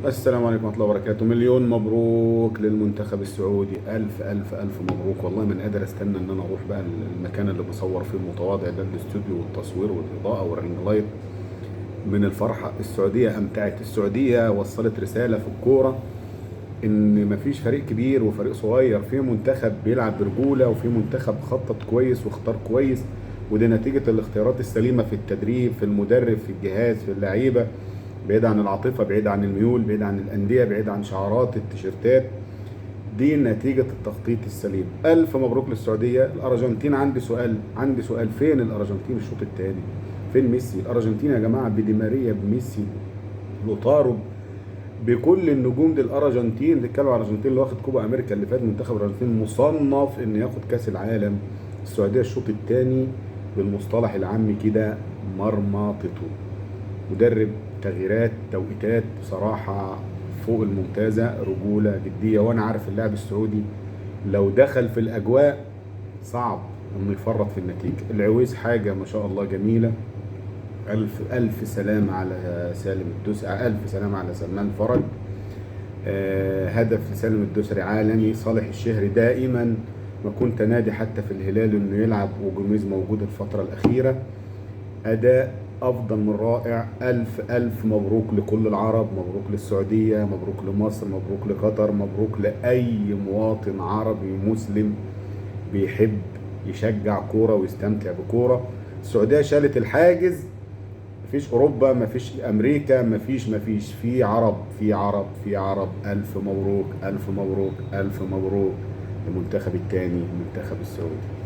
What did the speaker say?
السلام عليكم ورحمة الله وبركاته. مليون مبروك للمنتخب السعودي، ألف ألف ألف مبروك. والله من قادر استنى إن أنا أروح بقى المكان اللي بصور فيه المتواضع ده، الاستوديو والتصوير والإضاءة والرينج لايت. من الفرحة السعودية أمتعت، السعودية وصلت رسالة في الكورة إن مفيش فريق كبير وفريق صغير، في منتخب بيلعب برجولة وفي منتخب خطط كويس واختار كويس، وده نتيجة الاختيارات السليمة في التدريب، في المدرب، في الجهاز، في اللعيبة، بعيد عن العاطفة، بعيد عن الميول، بعيد عن الأندية، بعيد عن شعارات التيشيرتات. دي نتيجة التخطيط السليم. ألف مبروك للسعودية. الأرجنتين، عندي سؤال، فين الأرجنتين الشوط الثاني؟ فين ميسي؟ الأرجنتين يا جماعة بدي ماريا، بميسي، لوتارو، بكل النجوم دي. الأرجنتين، بنتكلم على الأرجنتين اللي واخد كوبا أمريكا اللي فات، منتخب الأرجنتين مصنف إنه ياخد كأس العالم. السعودية الشوط الثاني بالمصطلح العامي كده مرمطته. مدرب، تغييرات، توقيتات بصراحة فوق الممتازة، رجولة، جدية. وأنا عارف اللاعب السعودي لو دخل في الأجواء صعب إنه يفرط في النتيجة. العويس حاجة ما شاء الله جميلة. ألف ألف سلام على سالم الدوسري، ألف سلام على سلمان فرج. هدف لسالم الدوسري عالمي. صالح الشهري دائما ما كنت نادي حتى في الهلال إنه يلعب، وجوميز موجود الفترة الأخيرة. أداء أفضل من رائع. ألف ألف مبروك لكل العرب، مبروك للسعودية، مبروك لمصر، مبروك لقطر، مبروك لأي مواطن عربي مسلم بيحب يشجع كورة ويستمتع بكورة. السعودية شالت الحاجز. مفيش أوروبا، مفيش أمريكا، مفيش في عرب، في عرب، في عرب. ألف مبروك، ألف مبروك، ألف مبروك. المنتخب التاني، المنتخب السعودي.